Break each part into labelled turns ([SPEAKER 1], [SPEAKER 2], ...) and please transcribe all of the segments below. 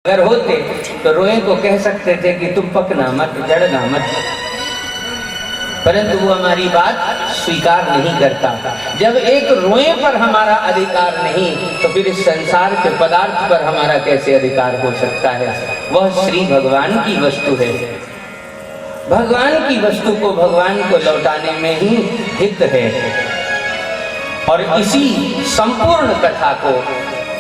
[SPEAKER 1] अगर होते तो रोए को कह सकते थे कि तुम पकना मत, जड़ना मत, परंतु वो हमारी बात स्वीकार नहीं करता। जब एक रोए पर हमारा अधिकार नहीं तो फिर इस संसार के पदार्थ पर हमारा कैसे अधिकार हो सकता है। वह श्री भगवान की वस्तु है। भगवान की वस्तु को भगवान को लौटाने में ही हित है। और इसी संपूर्ण कथा को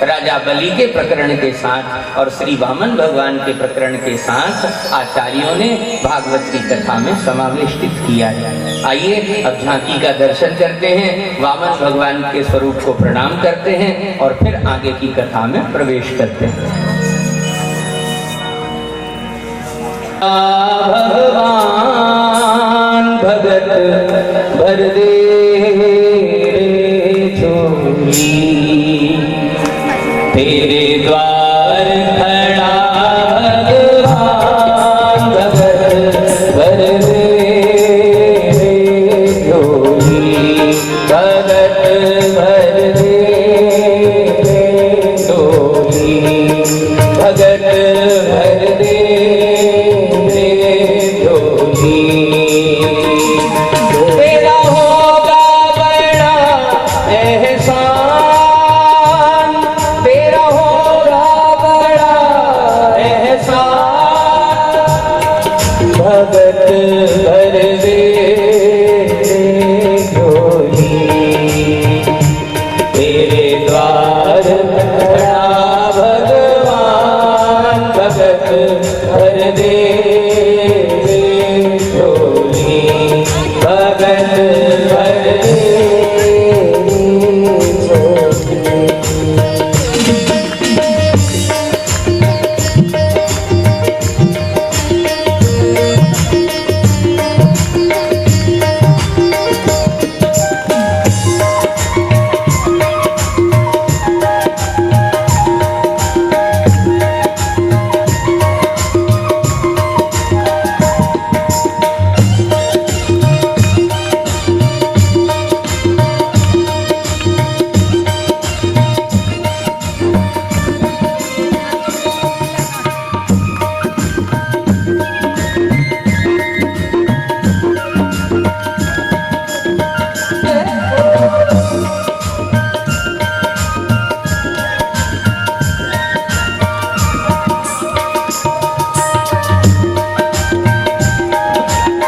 [SPEAKER 1] राजा बलि के प्रकरण के साथ और श्री वामन भगवान के प्रकरण के साथ आचार्यों ने भागवत की कथा में समावेशित किया है। आइए अब झांकी का दर्शन करते हैं, वामन भगवान के स्वरूप को प्रणाम करते हैं और फिर आगे की कथा में प्रवेश करते हैं। भगवान भगत भर दे तेरे द्वार खड़ा भगवान भगत भर दे झोली, भगत भर दे झोली, भगत भर दे झोली। तेरा होगा बड़ा एहसान, भगत भर दे झोली, तेरे द्वार खड़ा भगवान भगत भर दे झोली, भगत भर दे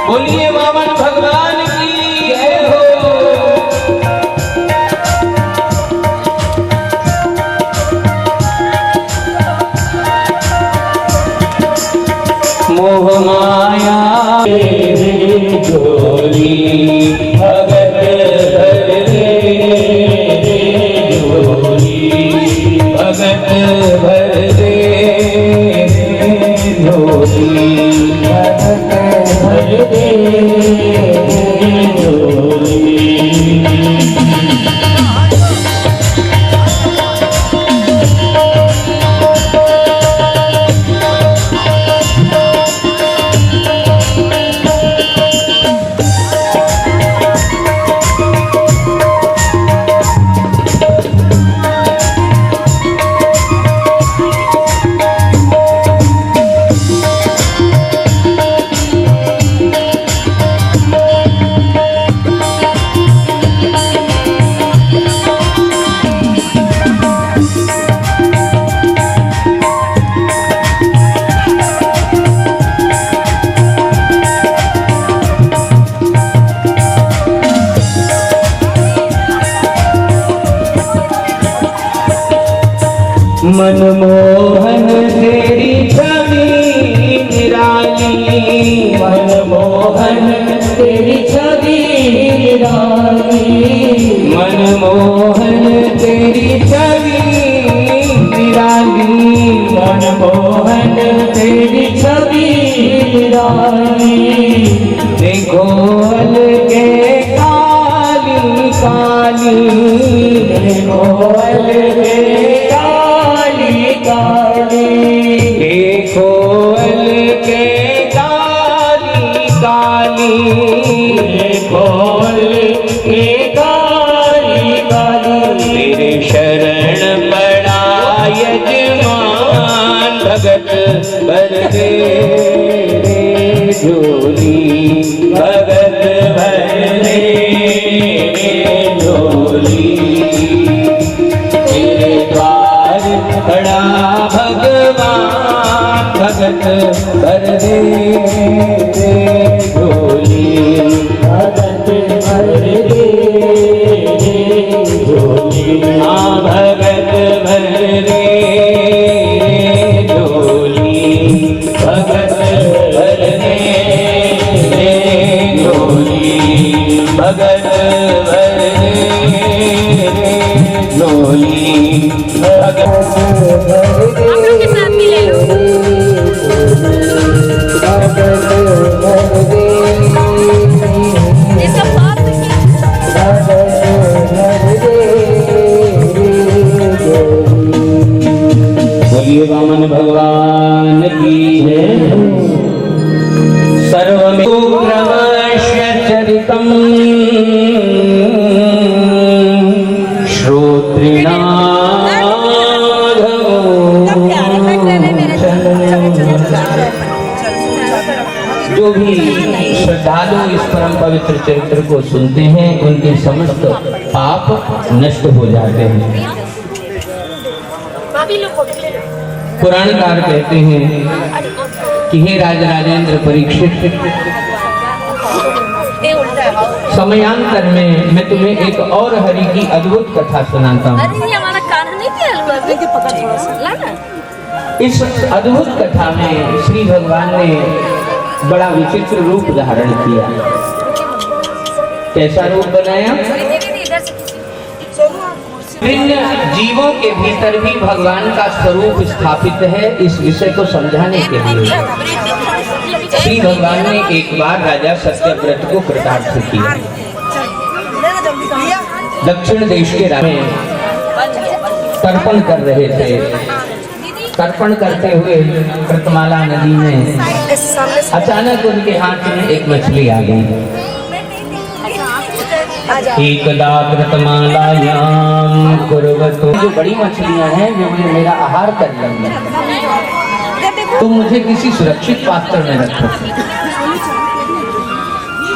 [SPEAKER 1] बोलिए वामन भगवान की जय हो। मोह माया झोली, भगत भर दे झोली, भगत भर दे झोली, भगत भर दे झोली। मनमोहन तेरी छवि निराली, मनमोहन तेरी छवि निराली, मनमोहन तेरी छवि निराली, मनमोहन तेरी छवि निराली। देखो अलगे काली काली, देखो अलगे देखो अलगे काली काली, देखो अलगे काली काली। तेरे शरण पड़ा यजमान भगत भर दे झोली, भगत भर दे झोली। तेरे द्वार खड़ा भगवान, भगत भर दे झोली, भगत भर दे झोली। हाँ भगत भर दे झोली, भगत भर दे झोली, भगत भर दे झोली, भगत भर दे। बोलिए वामन भगवान की जय। सर्वमित्रमस्य चरितम् जो भी श्रद्धालु इस परम पवित्र चरित्र को सुनते हैं उनके समस्त पाप नष्ट हो जाते हैं। पुराणकार कहते हैं कि हे राजराजेंद्र परीक्षित, समयांतर में मैं तुम्हें एक और हरि की अद्भुत कथा सुनाता हूँ। इस अद्भुत कथा में श्री भगवान ने बड़ा विचित्र रूप धारण किया। कैसा रूप बनाया? भिन्न जीवों के भीतर भी भगवान का स्वरूप स्थापित है। इस विषय को समझाने के लिए श्री भगवान ने एक बार राजा सत्यव्रत को कृतार्थ किया। दक्षिण देश के राजा तर्पण कर रहे थे। तर्पण करते हुए कृतमाला नदी में अचानक उनके हाथ में एक मछली आ गई। एकदा कृतमालायां कुर्वतो, जो बड़ी मछलियां हैं जो मेरा आहार कर लेंगी, तुम मुझे किसी सुरक्षित पात्र में रखो।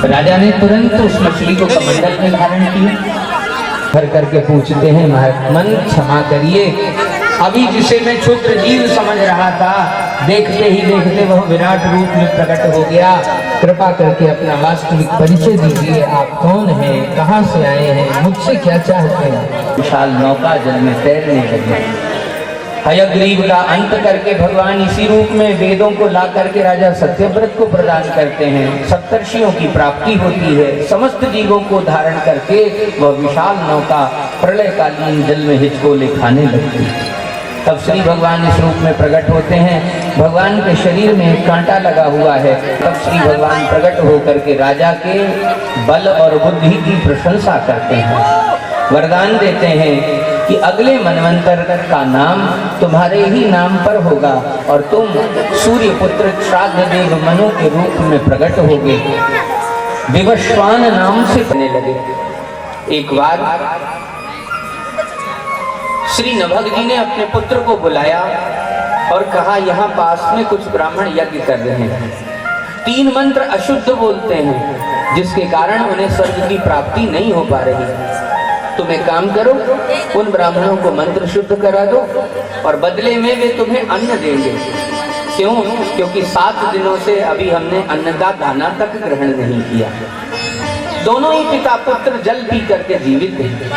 [SPEAKER 1] राजा ने तुरंत उस मछली को कमंडल में धारण किया। भर करके पूछते हैं, महात्मन क्षमा करिए, अभी जिसे मैं क्षुद्र जीव समझ रहा था, देखते ही देखते वह विराट रूप में प्रकट हो गया। कृपा करके अपना वास्तविक परिचय दीजिए। आप कौन हैं, कहाँ से आए हैं, मुझसे क्या चाहते हैं? विशाल नौका जल में तैरने लगे। हयग्रीव का अंत करके भगवान इसी रूप में वेदों को ला करके राजा सत्यव्रत को प्रदान करते हैं। सप्तर्षियों की प्राप्ति होती है। समस्त जीवों को धारण करके वह विशाल नौका प्रलयकालीन जल में हिचकोले खाने लगती है। तब श्री भगवान इस रूप में प्रकट होते हैं। भगवान के शरीर में एक कांटा लगा हुआ है। तब श्री भगवान प्रकट होकर के राजा के बल और बुद्धि की प्रशंसा करते हैं। वरदान देते हैं कि अगले मनवंतर का नाम तुम्हारे ही नाम पर होगा और तुम सूर्य पुत्र श्राद्ध देव मनु के रूप में प्रकट होगे। विवस्वान नाम से कहने लगे। एक बार श्री नभग जी ने अपने पुत्र को बुलाया और कहा, यहाँ पास में कुछ ब्राह्मण यज्ञ कर रहे हैं। 3 मंत्र अशुद्ध बोलते हैं, जिसके कारण उन्हें स्वर्ग की प्राप्ति नहीं हो पा रही। तुम एक काम करो, उन ब्राह्मणों को मंत्र शुद्ध करा दो और बदले में वे तुम्हें अन्न देंगे। क्यों? क्योंकि 7 दिनों से अभी हमने अन्न का दाना तक ग्रहण नहीं किया। दोनों ही पिता पुत्र जल पी करके जीवित हैं।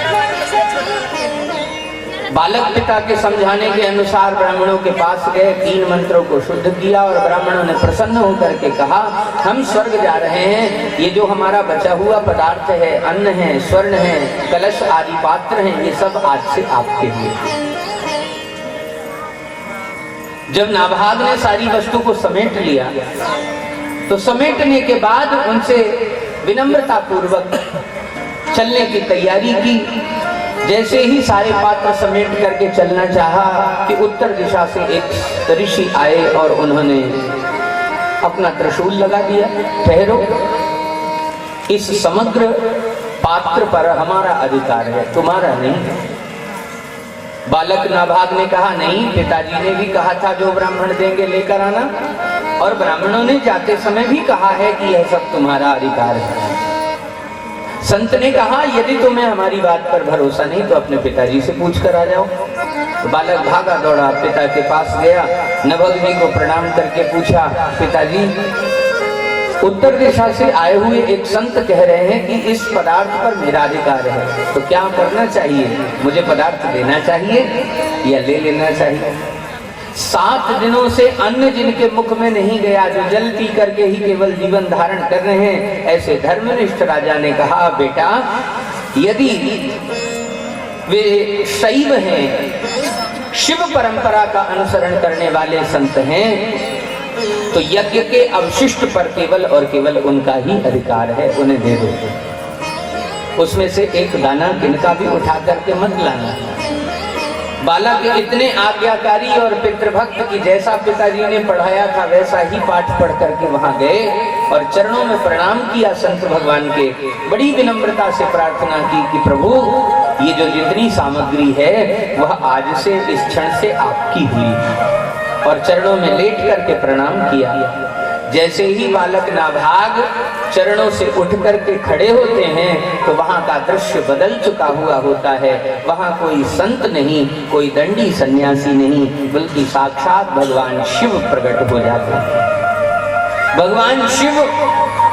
[SPEAKER 1] बालक पिता के समझाने के अनुसार ब्राह्मणों के पास गए, 3 मंत्रों को शुद्ध किया और ब्राह्मणों ने प्रसन्न होकर के कहा, हम स्वर्ग जा रहे हैं। ये जो हमारा बचा हुआ पदार्थ है, अन्न है, स्वर्ण है, कलश आदि पात्र हैं, ये सब आज से आपके लिए। जब नाभाग ने सारी वस्तु को समेट लिया तो समेटने के बाद उनसे विनम्रता पूर्वक चलने की तैयारी की। जैसे ही सारे पात्र समेट करके चलना चाहा कि उत्तर दिशा से एक ऋषि आए और उन्होंने अपना त्रिशूल लगा दिया। ठहरो, इस समग्र पात्र पर हमारा अधिकार है, तुम्हारा नहीं। बालक नाभाग ने कहा नहीं, पिताजी ने भी कहा था जो ब्राह्मण देंगे लेकर आना, और ब्राह्मणों ने जाते समय भी कहा है कि यह सब तुम्हारा अधिकार है। संत ने कहा यदि तुम्हें हमारी बात पर भरोसा नहीं तो अपने पिताजी से पूछ कर आ जाओ। तो बालक भागा दौड़ा पिता के पास गया, नभग जी को प्रणाम करके पूछा, पिताजी उत्तर दिशा से आए हुए एक संत कह रहे हैं कि इस पदार्थ पर मेरा अधिकार है, तो क्या करना चाहिए? मुझे पदार्थ देना चाहिए या ले लेना चाहिए? 7 दिनों से अन्न जिनके मुख में नहीं गया, जो जल पी करके ही केवल जीवन धारण कर रहे हैं, ऐसे धर्मनिष्ठ राजा ने कहा, बेटा यदि वे शैव हैं, शिव परंपरा का अनुसरण करने वाले संत हैं, तो यज्ञ के अवशिष्ट पर केवल और केवल उनका ही अधिकार है, उन्हें दे दो। उसमें से एक दाना किनका भी उठा करके मत लाना। बालक इतने आज्ञाकारी और पितृभक्त की जैसा पिताजी ने पढ़ाया था वैसा ही पाठ पढ़ करके वहां गए और चरणों में प्रणाम किया संत भगवान के। बड़ी विनम्रता से प्रार्थना की कि प्रभु ये जो जितनी सामग्री है वह आज से इस क्षण से आपकी हुई, और चरणों में लेट करके प्रणाम किया। जैसे ही बालक नाभाग चरणों से उठ करके खड़े होते हैं तो वहां का दृश्य बदल चुका हुआ होता है। वहां कोई संत नहीं, कोई दंडी सन्यासी नहीं, बल्कि साक्षात भगवान शिव प्रकट हो जाते हैं। भगवान शिव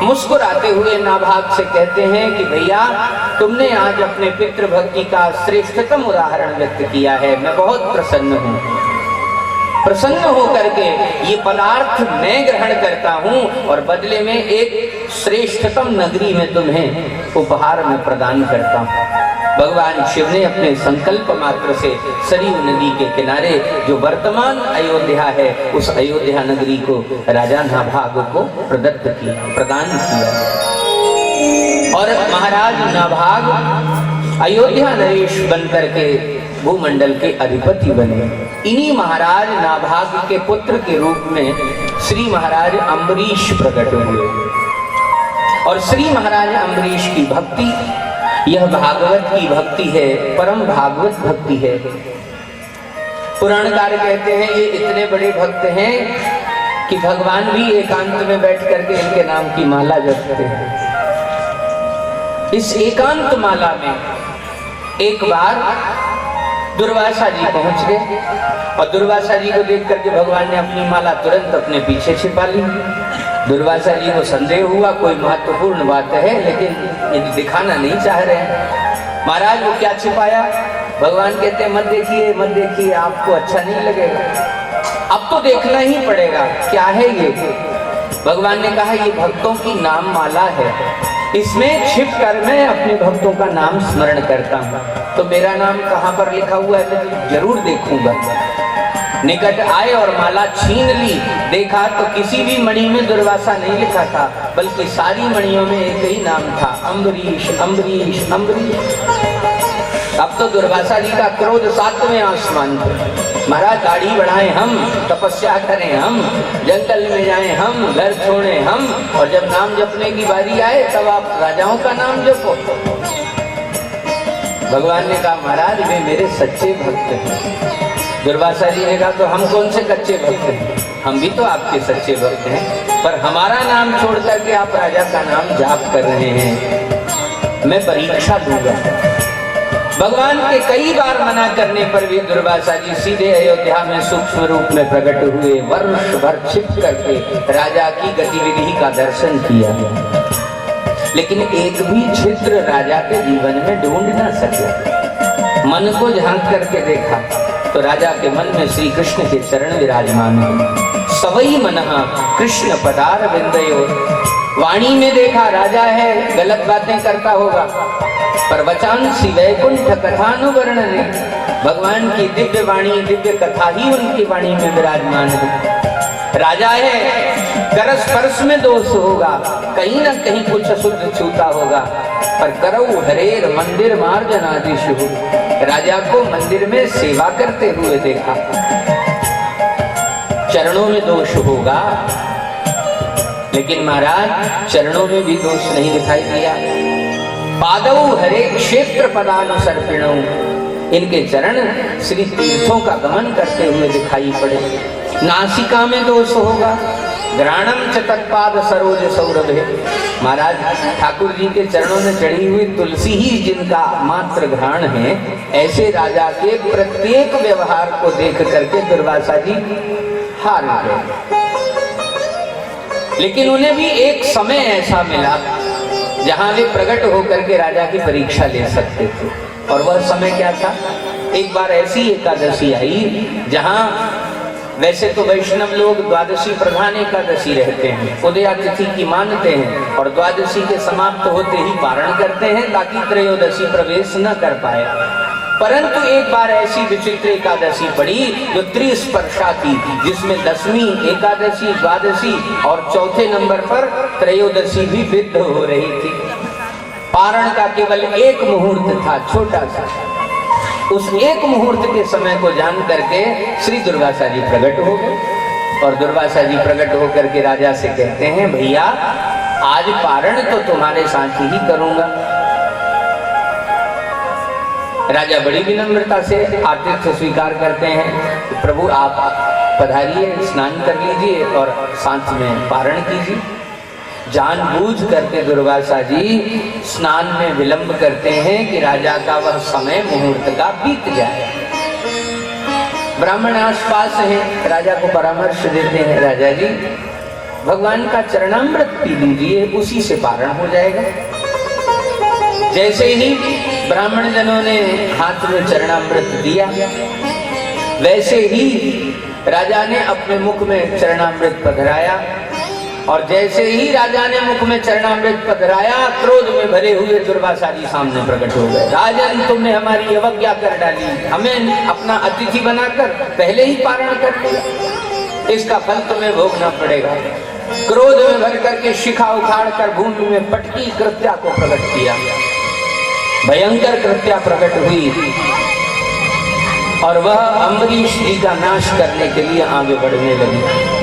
[SPEAKER 1] मुस्कुराते हुए नाभाग से कहते हैं कि भैया तुमने आज अपने पितृ भक्ति का श्रेष्ठतम उदाहरण व्यक्त किया है, मैं बहुत प्रसन्न हूँ। प्रसन्न होकर के ये पदार्थ मैं ग्रहण करता हूँ और बदले में एक श्रेष्ठतम नगरी में तुम्हें उपहार में प्रदान करता हूँ। भगवान शिव ने अपने संकल्प मात्र से सरयू नदी के किनारे जो वर्तमान अयोध्या है उस अयोध्या नगरी को राजा नाभाग को प्रदान किया, और महाराज नाभाग अयोध्या नरेश बनकर के भूमंडल के अधिपति बने। इन्हीं महाराज नाभाग के पुत्र के रूप में श्री महाराज अम्बरीश प्रकट हुए, और श्री महाराज अम्बरीश की भक्ति यह भागवत की भक्ति है, परम भागवत भक्ति है। पुराणकार कहते हैं ये इतने बड़े भक्त हैं कि भगवान भी एकांत में बैठ करके इनके नाम की माला जपते हैं। इस एकांत माला में एक बार दुर्वासा जी पहुंच गए, और दुर्वासा जी को देख करके भगवान ने अपनी माला तुरंत अपने पीछे छिपा ली। दुर्वासा जी को संदेह हुआ कोई महत्वपूर्ण बात है, लेकिन ये दिखाना नहीं चाह रहे हैं। महाराज वो क्या छिपाया? भगवान कहते हैं मत देखिए मत देखिए, आपको अच्छा नहीं लगेगा, अब तो देखना ही पड़ेगा। क्या है ये? भगवान ने कहा ये भक्तों की नाम माला है, इसमें छिप कर मैं अपने भक्तों का नाम स्मरण करता हूँ, तो मेरा नाम कहाँ पर लिखा हुआ है मैं जरूर देखूंगा। निकट आए और माला छीन ली, देखा तो किसी भी मणि में दुर्वासा नहीं लिखा था, बल्कि सारी मणियों में एक ही नाम था, अम्बरीश अम्बरीश अम्बरीश। अब तो दुर्वासा जी का क्रोध 7वें आसमान पर। महाराज दाढ़ी बढ़ाएं हम, तपस्या करें हम, जंगल में जाएं हम, घर छोड़ें हम, और जब नाम जपने की बारी आए तब आप राजाओं का नाम जपो। भगवान ने कहा महाराज वे मेरे सच्चे भक्त हैं। दुर्वासा जी ने कहा तो हम कौन से कच्चे भक्त हैं, हम भी तो आपके सच्चे भक्त हैं, पर हमारा नाम छोड़ करके आप राजा का नाम जाप कर रहे हैं, मैं परीक्षा दूंगा। भगवान के कई बार मना करने पर भी दुर्वासा जी सीधे अयोध्या में सूक्ष्म रूप में प्रकट हुए, वर्ष भर छिप करके राजा की गतिविधि का दर्शन किया, लेकिन एक भी छिद्र राजा के जीवन में ढूंढ न सके। मन को झांक करके देखा तो राजा के मन में श्री कृष्ण के चरण विराजमान है। सवई मनहा कृष्ण पदार विंदयो। वाणी में देखा राजा है, गलत बातें करता होगा, पर वचांसी वैकुंठ कथानुवर्णने, भगवान की दिव्य वाणी दिव्य कथा ही उनकी वाणी में विराजमान है। राजा है, कर स्पर्श में दोष होगा, कहीं ना कहीं कुछ अशुद्ध छूता होगा, पर करऊ हरेर मंदिर मार्जनादिशु, राजा को मंदिर में सेवा करते हुए देखा। चरणों में दोष होगा, लेकिन महाराज चरणों में भी दोष नहीं दिखाई दिया। पादौ हरे क्षेत्र पदानुसर्पिणौ, इनके चरण श्री तीर्थों का गमन करते हुए दिखाई पड़े। नासिका में दोष होगा, ग्राणम च तत्पाद सरोज सौरभे। महाराज ठाकुर जी के चरणों में चढ़ी हुई तुलसी ही जिनका मात्र घ्राण है, ऐसे राजा के प्रत्येक व्यवहार को देख करके दुर्वासा जी हार गए। लेकिन उन्हें भी एक समय ऐसा मिला जहां वे प्रकट होकर के राजा की परीक्षा ले सकते थे। और वह समय क्या था? एक बार ऐसी एकादशी आई जहां वैसे तो वैष्णव लोग द्वादशी प्रधान एकादशी रहते हैं, उदया तिथि की मानते हैं और द्वादशी के समाप्त होते ही पारण करते हैं ताकि त्रयोदशी प्रवेश न कर पाए। परंतु एक बार ऐसी विचित्र एकादशी पड़ी जो त्रिस्पर्शा थी, जिसमें 10वीं एकादशी, द्वादशी और चौथे नंबर पर त्रयोदशी भी विद्ध हो रही थी। पारण का केवल एक मुहूर्त था, छोटा सा। उस एक मुहूर्त के समय को जान करके श्री दुर्वासा जी प्रकट हो गए और दुर्वासा जी प्रकट होकर के राजा से कहते हैं, भैया आज पारण तो तुम्हारे साथ ही करूंगा। राजा बड़ी विनम्रता से आतिथ्य स्वीकार करते हैं, तो प्रभु आप पधारिए, स्नान कर लीजिए और साथ में पारण कीजिए। जानबूझ करके दुर्वासा जी स्नान में विलंब करते हैं कि राजा का वह समय मुहूर्त का बीत जाए। ब्राह्मण आसपास हैं, राजा को परामर्श देते हैं, राजा जी भगवान का चरणामृत पी लीजिए, उसी से पारण हो जाएगा। जैसे ही ब्राह्मण जनों ने हाथ में चरणामृत दिया, वैसे ही राजा ने अपने मुख में चरणामृत पधराया और जैसे ही राजा ने मुख में चरणामृत पधराया, क्रोध में भरे हुए दुर्वासा जी सामने प्रकट हो गए। राजन, तुमने हमारी अवज्ञा कर डाली, हमें अपना अतिथि बनाकर पहले ही पारण कर दिया, इसका फल तुम्हें भोगना पड़ेगा। क्रोध में भर करके शिखा उखाड़ कर भूमि में पटकी कृत्या को प्रकट किया। भयंकर कृत्या प्रकट हुई और वह अम्बरीश जी का नाश करने के लिए आगे बढ़ने लगी।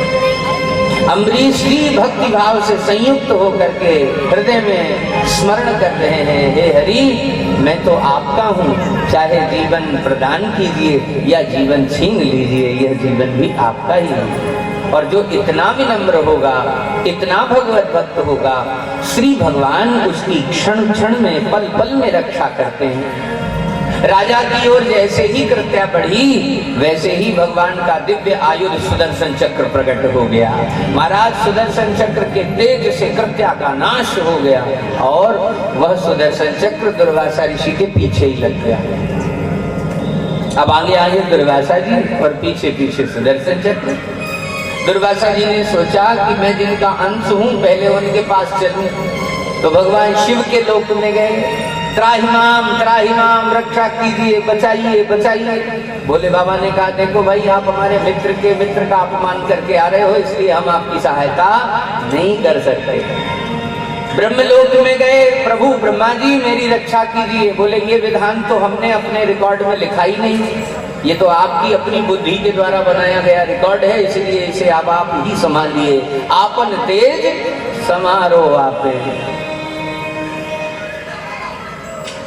[SPEAKER 1] अम्बरीश जी भक्ति भाव से संयुक्त होकर के हृदय में स्मरण कर रहे हैं, हे हरि मैं तो आपका हूँ, चाहे जीवन प्रदान कीजिए या जीवन छीन लीजिए, यह जीवन भी आपका ही है। और जो इतना विनम्र होगा, इतना भगवत भक्त होगा, श्री भगवान उसकी क्षण क्षण में पल पल में रक्षा करते हैं। राजा की ओर जैसे ही कृत्या बढ़ी, वैसे ही भगवान का दिव्य आयुध सुदर्शन चक्र प्रकट हो गया। महाराज सुदर्शन चक्र के तेज से कृत्या का नाश हो गया और वह सुदर्शन चक्र दुर्वासा ऋषि के पीछे ही लग गया। अब आगे आगे दुर्वासा जी और पीछे पीछे सुदर्शन चक्र। दुर्वासा जी ने सोचा कि मैं जिनका अंश हूँ पहले उनके पास चलूं, तो भगवान शिव के लोक में गए। त्राहिमाम रक्षा कीजिए, बचाइए बचाइए। भोले बाबा ने कहा, देखो भाई आप हमारे मित्र का अपमान करके आ रहे हो, इसलिए हम आपकी सहायता नहीं कर सकते। ब्रह्मलोक में गए, प्रभु ब्रह्मा जी मेरी रक्षा कीजिए। बोले ये विधान तो हमने अपने रिकॉर्ड में लिखा ही नहीं, ये तो आपकी अपनी बुद्धि के द्वारा बनाया गया रिकॉर्ड है, इसलिए इसे अब आप ही संभालिए। आपन तेज समारोह आपे।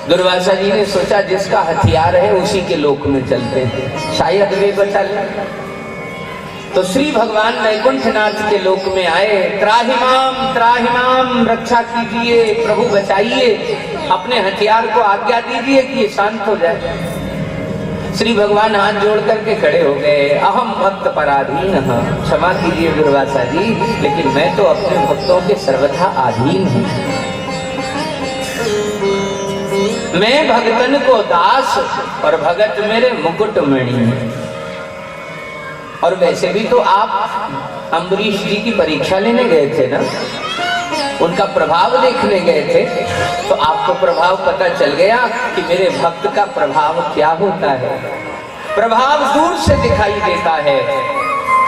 [SPEAKER 1] दुर्वासा जी ने सोचा जिसका हथियार है उसी के लोक में चलते हैं, शायद वे बचा ले। तो श्री भगवान वैकुंठनाथ के लोक में आए। त्राहिमाम रक्षा कीजिए, प्रभु बचाइए, अपने हथियार को आज्ञा दीजिए कि ये शांत हो जाए। श्री भगवान हाथ जोड़ करके खड़े हो गए। अहम भक्त पराधीन, क्षमा कीजिए दुर्वासा जी, लेकिन मैं तो अपने भक्तों के सर्वथा अधीन हूँ। मैं भगतन को दास और भगत मेरे मुकुटमणि है। और वैसे भी तो आप अम्बरीश जी की परीक्षा लेने गए थे ना, उनका प्रभाव देखने गए थे, तो आपको प्रभाव पता चल गया कि मेरे भक्त का प्रभाव क्या होता है। प्रभाव दूर से दिखाई देता है।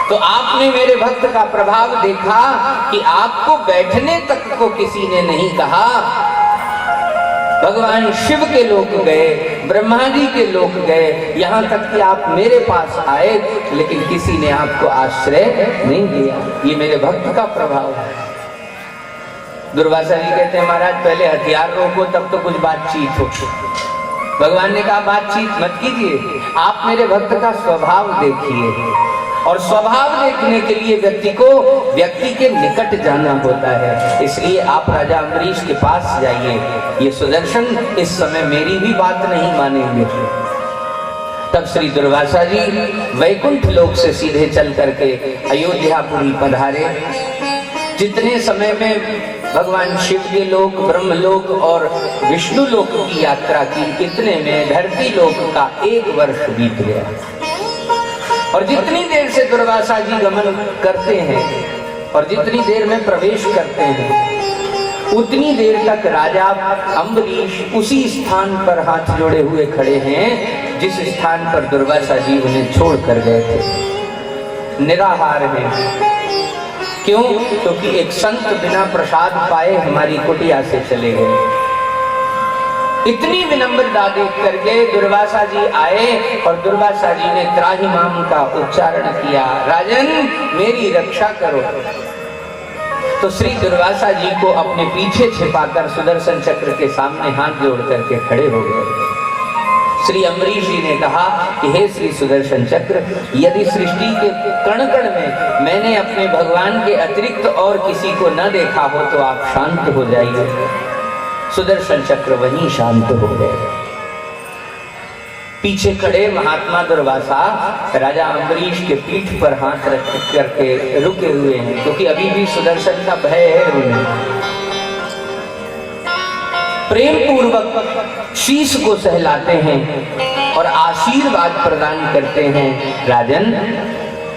[SPEAKER 1] तो आपने मेरे भक्त का प्रभाव देखा कि आपको बैठने तक को किसी ने नहीं कहा। भगवान शिव के लोक गए, ब्रह्मा जी के लोक गए, यहाँ तक कि आप मेरे पास आए, लेकिन किसी ने आपको आश्रय नहीं दिया। ये मेरे भक्त का प्रभाव है। दुर्वासा जी कहते हैं महाराज पहले हथियार रोको, तब तो कुछ बातचीत हो। भगवान ने कहा बातचीत मत कीजिए, आप मेरे भक्त का स्वभाव देखिए। और स्वभाव देखने के लिए व्यक्ति के निकट जाना होता है। इसलिए आप राजा अम्बरीश के पास जाइए। ये सुदर्शन इस समय मेरी भी बात नहीं मानेंगे। तब श्री दुर्वासा जी वैकुंठ लोक से सीधे चल करके अयोध्यापुरी पधारे। जितने समय में भगवान शिव के लोक, ब्रह्मलोक और विष्णु लोक की यात्रा की, इतने में धरती लोक का 1 वर्ष बीत गया। और जितनी देर से दुर्वासा जी गमन करते हैं और जितनी देर में प्रवेश करते हैं, उतनी देर तक राजा अम्बरीश उसी स्थान पर हाथ जोड़े हुए खड़े हैं जिस स्थान पर दुर्वासा जी उन्हें छोड़ कर गए थे। निराहार हैं। क्यों? क्योंकि एक संत बिना प्रसाद पाए हमारी कुटिया से चले गए। इतनी विनम्रता देख करके दुर्वासा जी आए और दुर्वासा जी ने त्राहिमाम का उच्चारण किया, राजन मेरी रक्षा करो। तो श्री दुर्वासा जी को अपने पीछे छिपाकर सुदर्शन चक्र के सामने हाथ जोड़ करके खड़े हो गए। श्री अम्बरीश जी ने कहा कि हे श्री सुदर्शन चक्र, यदि सृष्टि के कण कण में मैंने अपने भगवान के अतिरिक्त और किसी को न देखा हो तो आप शांत हो जाइए। सुदर्शन चक्र वहीं शांत हो गए। पीछे खड़े महात्मा दुर्वासा राजा अम्बरीश के पीठ पर हाथ रख करके रुके हुए हैं, क्योंकि अभी भी सुदर्शन का भय है उन्हें। प्रेम पूर्वक शीश को सहलाते हैं और आशीर्वाद प्रदान करते हैं। राजन,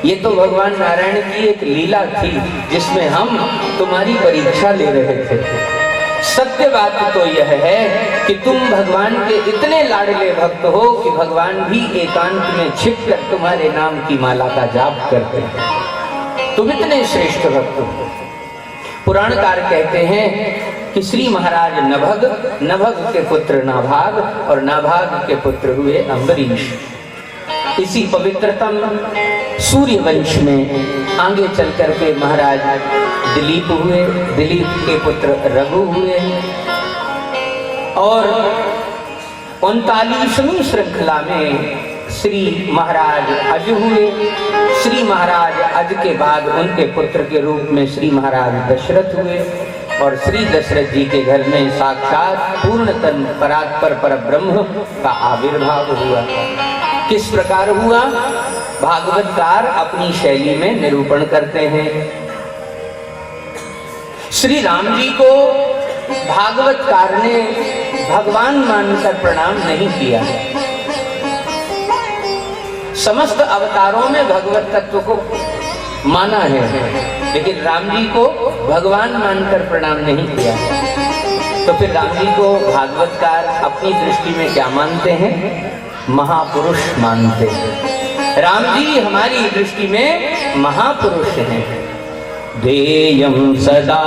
[SPEAKER 1] ये तो भगवान नारायण की एक लीला थी जिसमें हम तुम्हारी परीक्षा ले रहे थे। सत्य बात तो यह है कि तुम भगवान के इतने लाडले भक्त हो कि भगवान भी एकांत में छिपकर तुम्हारे नाम की माला का जाप करते हैं। तुम इतने श्रेष्ठ भक्त हो। पुराणकार कहते हैं कि श्री महाराज नभग के पुत्र नाभाग और नाभाग के पुत्र हुए अम्बरीश। इसी पवित्रतम सूर्य वंश में आगे चल करके महाराज दिलीप हुए, दिलीप के पुत्र रघु हुए और 39वीं श्रृंखला में श्री महाराज अज हुए। श्री महाराज अज के बाद उनके पुत्र के रूप में श्री महाराज दशरथ हुए और श्री दशरथ जी के घर में साक्षात पूर्णतन परात्पर परब्रह्म का आविर्भाव हुआ। किस प्रकार हुआ? भागवतकार अपनी शैली में निरूपण करते हैं। श्री राम जी को भागवतकार ने भगवान मानकर प्रणाम नहीं किया। समस्त अवतारों में भगवत तत्व को माना है, लेकिन राम जी को भगवान मानकर प्रणाम नहीं किया। तो फिर राम जी को भागवतकार अपनी दृष्टि में क्या मानते हैं? महापुरुष मानते हैं। राम जी हमारी दृष्टि में महापुरुष हैं। ध्येयं सदा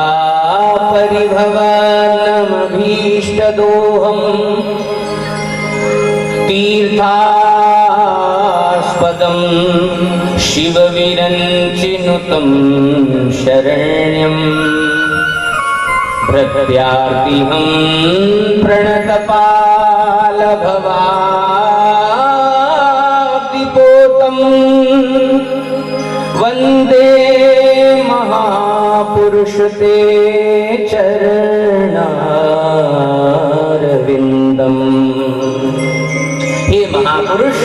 [SPEAKER 1] परिभवनम भीष्टदोहम तीर्थास्पदम शिव विरंचिनुतम शरण्यम प्रत्यार्तिहं प्रणतपाल भवाब्दिपोतम वंदे महापुरुष ते चरणारविंदम। हे महापुरुष,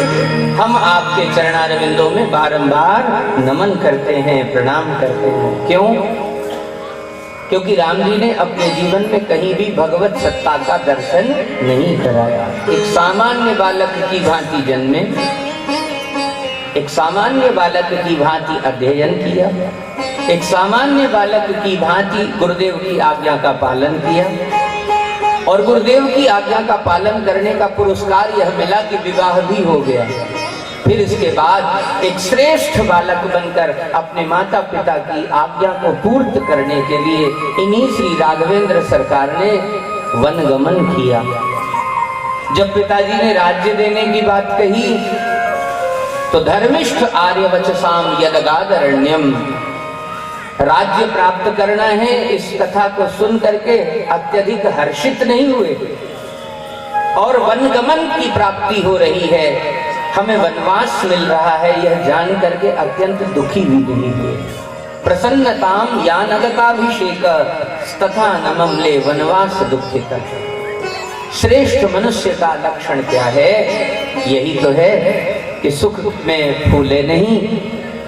[SPEAKER 1] हम आपके चरणारविंदों में बारंबार नमन करते हैं, प्रणाम करते हैं। क्यों? क्योंकि राम जी ने अपने जीवन में कहीं भी भगवत सत्ता का दर्शन नहीं कराया। एक सामान्य बालक की भांति जन्मे, एक सामान्य बालक की भांति अध्ययन किया, एक सामान्य बालक की भांति गुरुदेव की आज्ञा का पालन किया और गुरुदेव की आज्ञा का पालन करने का पुरस्कार यह मिला कि विवाह भी हो गया। फिर इसके बाद एक श्रेष्ठ बालक बनकर अपने माता पिता की आज्ञा को पूर्ण करने के लिए इन्हीं श्री राघवेंद्र सरकार ने वनगमन किया। जब पिताजी ने राज्य देने की बात कही तो धर्मिष्ठ आर्यवचसाम यदगादरण्यम, राज्य प्राप्त करना है, इस कथा को सुन करके अत्यधिक हर्षित नहीं हुए। और वनगमन की प्राप्ति हो रही है, हमें वनवास मिल रहा है, यह जान करके अत्यंत दुखी भी नहीं हुए। प्रसन्नताम या नगताभिषेक तथा नममले वनवास दुखित। श्रेष्ठ मनुष्य का लक्षण क्या है? यही तो है कि सुख में फूले नहीं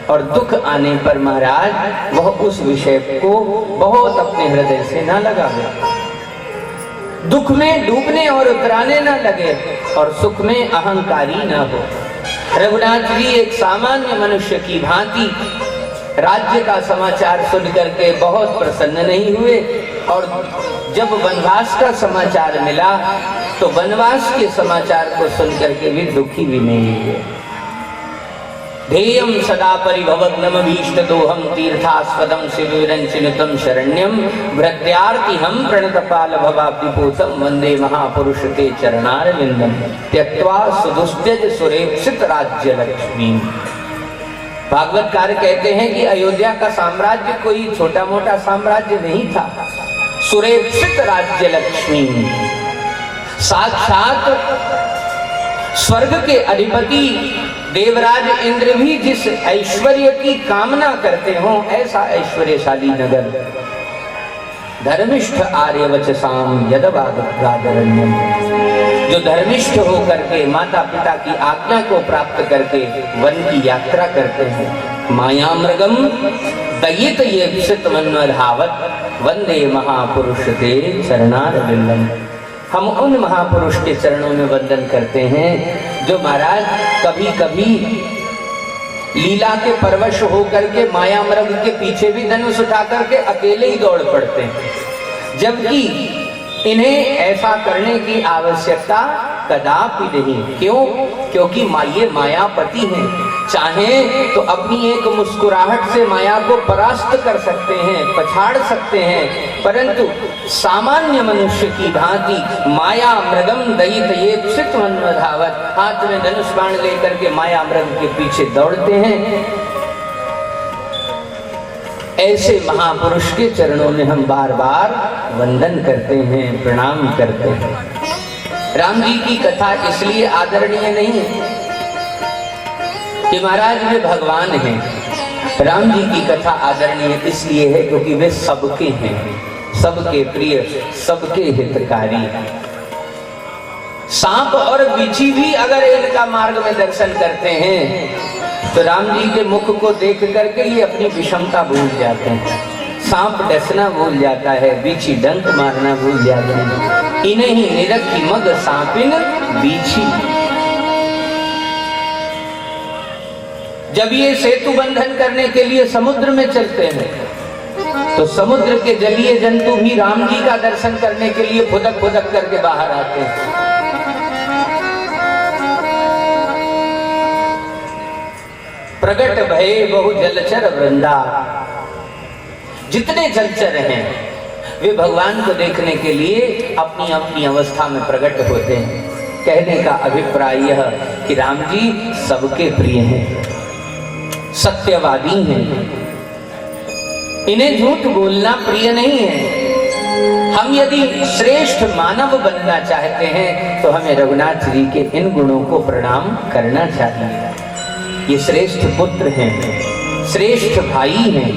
[SPEAKER 1] और दुख आने पर महाराज वह उस विषय को बहुत अपने हृदय से ना लगावे, दुख में डूबने और उतराने ना लगे और सुख में अहंकारी ना हो। रघुनाथ जी एक सामान्य मनुष्य की भांति राज्य का समाचार सुन करके बहुत प्रसन्न नहीं हुए, और जब वनवास का समाचार मिला तो वनवास के समाचार को सुन करके भी दुखी भी नहीं हुए। ध्येयं सदा परिभवग्नमभीष्ट दोहम तीर्थास्पदम शिविरंचिनुतम शरण्यम भृत्यार्तिहं प्रणतपाल भवाब्धिपोतम वंदे महापुरुष ते चरणारविंदम त्यक्त्वा सुदुस्त्यज सुरेक्षित राज्य लक्ष्मी। भागवतकार कहते हैं कि अयोध्या का साम्राज्य कोई छोटा मोटा साम्राज्य नहीं था। सुरेक्षित राज्य लक्ष्मी, साक्षात स्वर्ग के अधिपति देवराज इंद्र भी जिस ऐश्वर्य की कामना करते हो ऐसा ऐश्वर्यशाली नगर। धर्मिष्ठ आर्यवचसाम यदवादरण्यम, जो धर्मिष्ठ होकर के माता पिता की आज्ञा को प्राप्त करके वन की यात्रा करते हैं। मायामृगम दयित ये मन्वधावत वंदे महापुरुष ते चरणारविंदम। हम उन महापुरुष के चरणों में वंदन करते हैं जो महाराज कभी कभी लीला के परवश होकर के मायामृग के पीछे भी धनुष उठा करके अकेले ही दौड़ पड़ते हैं, जबकि इन्हें ऐसा करने की आवश्यकता कदापि नहीं। क्यों? क्योंकि ये मायापति हैं, चाहे तो अपनी एक मुस्कुराहट से माया को परास्त कर सकते हैं, पछाड़ सकते हैं, परंतु सामान्य मनुष्य की भांति माया मृगम दयित ये क्षित मन्वधावत, हाथ में धनुष बाण लेकर के माया मृग के पीछे दौड़ते हैं। ऐसे महापुरुष के चरणों में हम बार बार वंदन करते हैं, प्रणाम करते हैं। राम जी की कथा इसलिए आदरणीय नहीं कि महाराज वे भगवान हैं। राम जी की कथा आदरणीय इसलिए है क्योंकि वे सबके हैं, सबके प्रिय, सबके हितकारी। सांप और बिच्छी भी अगर इनका मार्ग में दर्शन करते हैं तो राम जी के मुख को देख करके ये अपनी विषमता भूल जाते हैं। सांप डसना भूल जाता है, बिच्छी डंक मारना भूल जाते हैं। इन्हें ही निरखी मग सांपिन बिच्छी। जब ये सेतु बंधन करने के लिए समुद्र में चलते हैं तो समुद्र के जलीय जंतु भी राम जी का दर्शन करने के लिए फुदक फुदक करके बाहर आते हैं। प्रगट भये बहु जलचर वृंदा, जितने जलचर हैं वे भगवान को देखने के लिए अपनी अपनी अवस्था में प्रकट होते हैं। कहने का अभिप्राय यह कि राम जी सबके प्रिय हैं, सत्यवादी हैं, इन्हें झूठ बोलना प्रिय नहीं है। हम यदि श्रेष्ठ मानव बनना चाहते हैं तो हमें रघुनाथ जी के इन गुणों को प्रणाम करना चाहिए। ये श्रेष्ठ पुत्र हैं, श्रेष्ठ भाई हैं,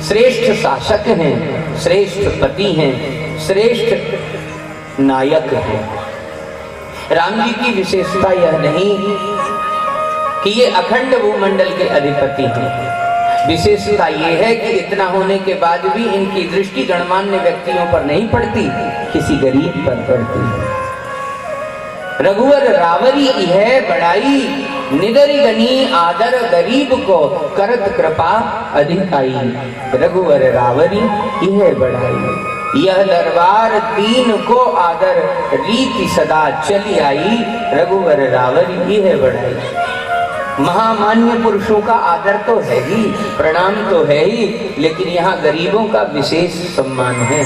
[SPEAKER 1] श्रेष्ठ शासक हैं, श्रेष्ठ पति हैं, श्रेष्ठ नायक हैं। राम जी की विशेषता यह नहीं कि ये अखंड भूमंडल के अधिपति हैं, विशेषता ये है कि इतना होने के बाद भी इनकी दृष्टि गणमान्य व्यक्तियों पर नहीं पड़ती, किसी गरीब पर पड़ती है। रघुवर रावरी है बड़ाई, निदरी गनी आदर गरीब को करत कृपा अधिकाई। रघुवर रावरी यह बड़ाई, यह दरबार दीन को आदर रीति सदा चली आई। रघुवर रावरी यह बड़ाई। महामान्य पुरुषों का आदर तो है ही, प्रणाम तो है ही, लेकिन यहाँ गरीबों का विशेष सम्मान है।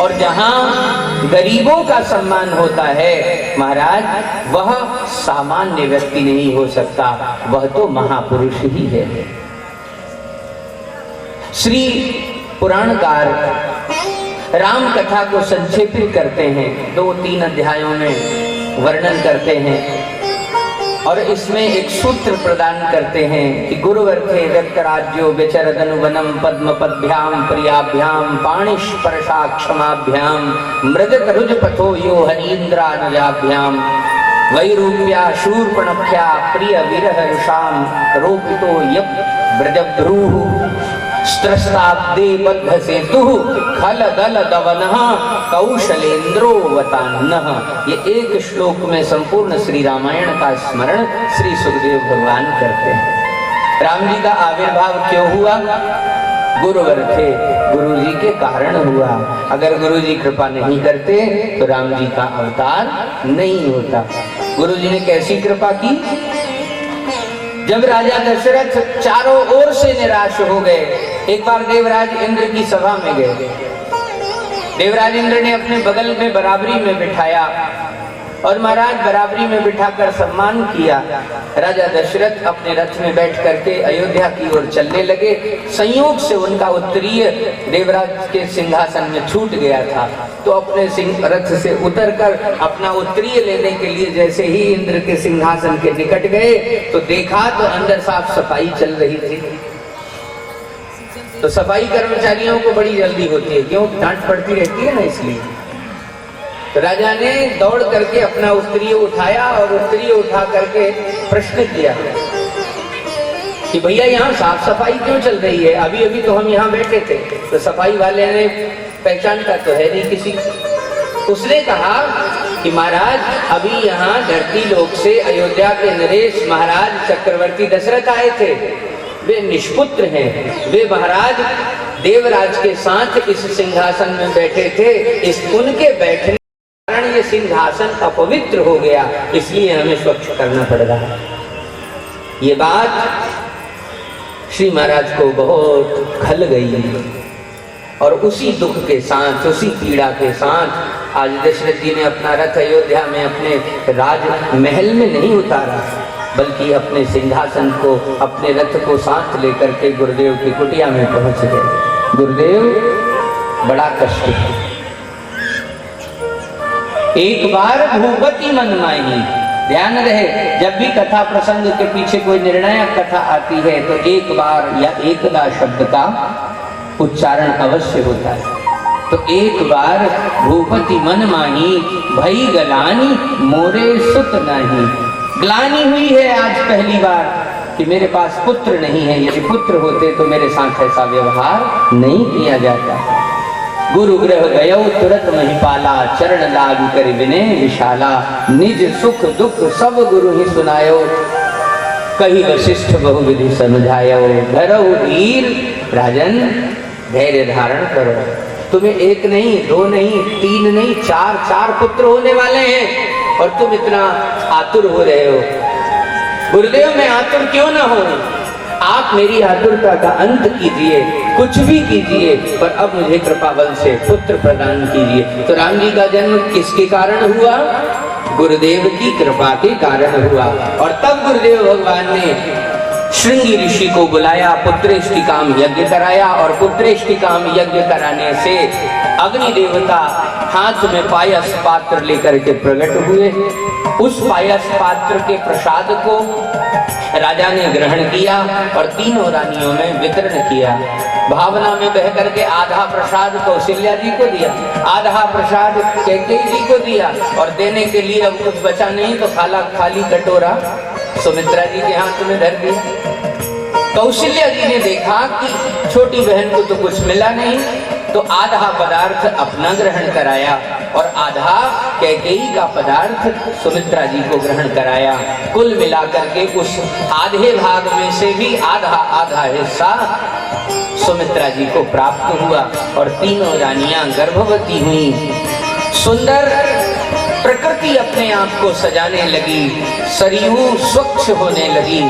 [SPEAKER 1] और जहां गरीबों का सम्मान होता है महाराज, वह सामान्य व्यक्ति नहीं हो सकता, वह तो महापुरुष ही है। श्री पुराणकार राम कथा को संक्षेपित करते हैं, 2-3 अध्यायों में वर्णन करते हैं और इसमें एक सूत्र प्रदान करते हैं कि गुरुवर्थे व्यक्तराज्यो विचरदनुवनम पद्मपद्भ्याम प्रियाभ्याम पाणिस्पर्शा क्षमाभ्याम मृदतरुज पथो यो हरीन्द्रानुजाभ्याम वैरूप्या शूर्पणख्या प्रिय विरह रुषाम रोपितो यप ब्रजभ्रूः स्त्रस्ताब्दे बद्ध सेतुः खल दल दवनः कौशलेन्द्रो वतान्नः। ये एक श्लोक में संपूर्ण श्री रामायण का स्मरण श्री सुखदेव भगवान करते हैं। राम जी का आविर्भाव क्यों हुआ? गुरुवर थे, गुरु जी के कारण हुआ। अगर गुरु जी कृपा नहीं करते तो राम जी का अवतार नहीं होता। गुरु जी ने कैसी कृपा की? जब राजा दशरथ चारों ओर से निराश हो गए, एक बार देवराज इंद्र की सभा में गए। देवराज इंद्र ने अपने बगल में बराबरी में बिठाया और महाराज बराबरी में बिठाकर सम्मान किया। राजा दशरथ अपने रथ में बैठ करके अयोध्या की ओर चलने लगे। संयोग से उनका उत्तरीय देवराज के सिंहासन में छूट गया था, तो अपने रथ से उतरकर अपना उत्तरीय लेने के लिए जैसे ही इंद्र के सिंहासन के निकट गए तो देखा तो अंदर साफ सफाई चल रही थी। तो सफाई कर्मचारियों को बड़ी जल्दी होती है, क्यों? डांट पड़ती रहती है ना, इसलिए। तो राजा ने दौड़ करके अपना उत्तरीय उठाया और उत्तरीय उठा करके प्रश्न किया कि भैया यहाँ साफ सफाई क्यों चल रही है? अभी अभी तो हम यहाँ बैठे थे। तो सफाई वाले ने पहचानता तो है नहीं किसी। उसने कहा कि महाराज अभी यहाँ धरती लोक से अयोध्या के नरेश महाराज चक्रवर्ती दशरथ आए थे। वे निष्पुत्र हैं। वे महाराज देवराज के साथ इस सिंहासन में बैठे थे। इस उनके बैठने के कारण ये सिंहासन अपवित्र हो गया, इसलिए हमें स्वच्छ करना पड़ रहा है। ये बात श्री महाराज को बहुत खल गई और उसी दुख के साथ, उसी पीड़ा के साथ आज दशरथ जी ने अपना रथ अयोध्या में अपने राज महल में नहीं उतारा, बल्कि अपने सिंहासन को, अपने रथ को साथ लेकर के गुरुदेव की कुटिया में पहुंच गए। गुरुदेव बड़ा कष्ट है। एक बार भूपति मन माही, ध्यान रहे, जब भी कथा प्रसंग के पीछे कोई निर्णायक कथा आती है तो एक बार या एकदा शब्द का उच्चारण अवश्य होता है। तो एक बार भूपति मन माही भई गलानी मोरे सुत नहीं। ग्लानि हुई है आज पहली बार कि मेरे पास पुत्र नहीं है। यदि पुत्र होते तो मेरे साथ ऐसा व्यवहार नहीं किया जाता। गुरु ग्रह गयो तुरत महिपाला, चरण लाग कर विनय विशाला। निज सुख दुख सब गुरु ही सुनायो, कही वशिष्ठ बहुविधि समझायो। धरऊ धीर राजन, धैर्य धारण करो। तुम्हें एक नहीं, दो नहीं, तीन नहीं, चार पुत्र होने वाले हैं और तुम इतना आतुर हो रहे हो। गुरुदेव मैं आतुर क्यों ना हो? आप मेरी आतुरता का अंत कीजिए, कुछ भी कीजिए, पर अब मुझे कृपा बल से पुत्र प्रदान कीजिए। तो राम जी का जन्म किसके कारण हुआ? गुरुदेव की कृपा के कारण हुआ। और तब गुरुदेव भगवान ने श्रृंगी ऋषि को बुलाया, पुत्रेष्टिकाम यज्ञ कराया और पुत्रेष्टिकाम यज्ञ कराने से अग्नि देवता हाथ में पायस पात्र लेकर के प्रकट हुए। उस पायस पात्र के प्रसाद को राजा ने ग्रहण किया और तीनों रानियों में वितरण किया। भावना में बह करके आधा प्रसाद कौशल्या जी को दिया, आधा प्रसाद कैकेयी जी को दिया और देने के लिए अब कुछ बचा नहीं तो खाली कटोरा सुमित्रा जी के हाथ में धर दिया। कौशल्या जी ने देखा कि छोटी बहन को तो कुछ मिला नहीं, तो आधा पदार्थ अपना ग्रहण कराया और आधा कैकेयी का पदार्थ सुमित्रा जी को ग्रहण कराया। कुल मिलाकर के उस आधे भाग में से भी आधा हिस्सा सुमित्रा जी को प्राप्त हुआ और तीनों रानियां गर्भवती हुई। सुंदर प्रकृति अपने आप को सजाने लगी, सरयू स्वच्छ होने लगी,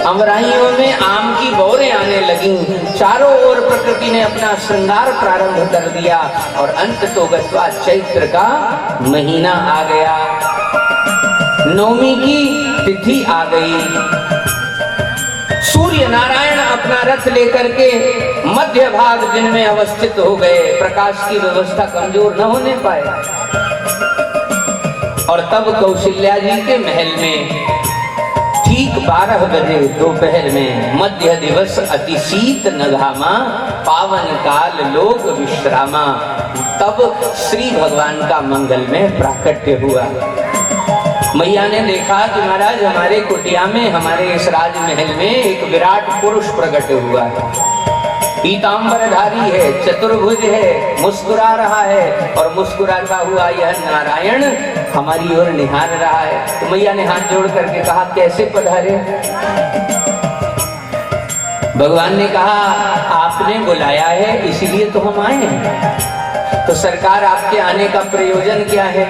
[SPEAKER 1] अमराइयों में आम की बौरें आने लगी। चारों ओर प्रकृति ने अपना श्रृंगार प्रारंभ कर दिया और अंत तो गत्वा चैत्र का महीना आ गया, नवमी की तिथि आ गई। सूर्य नारायण अपना रथ लेकर के मध्य भाग दिन में अवस्थित हो गए, प्रकाश की व्यवस्था कमजोर न होने पाए। और तब कौशल्या जी के महल में ठीक 12 बजे दोपहर में मध्य दिवस अति शीत नघामा, पावन काल लोक विश्रामा, तब श्री भगवान का मंगल में प्राकट्य हुआ। मैया ने देखा कि महाराज हमारे कुटिया में, हमारे इस राजमहल में एक विराट पुरुष प्रकट हुआ है, पीतांबरधारी है, चतुर्भुज है, मुस्कुरा रहा है, और मुस्कुराता हुआ यह नारायण हमारी ओर निहार रहा है। तो मैया ने हाथ जोड़ करके कहा, कैसे पधारे? भगवान ने कहा, आपने बुलाया है इसीलिए तो हम आए हैं। तो सरकार आपके आने का प्रयोजन क्या है?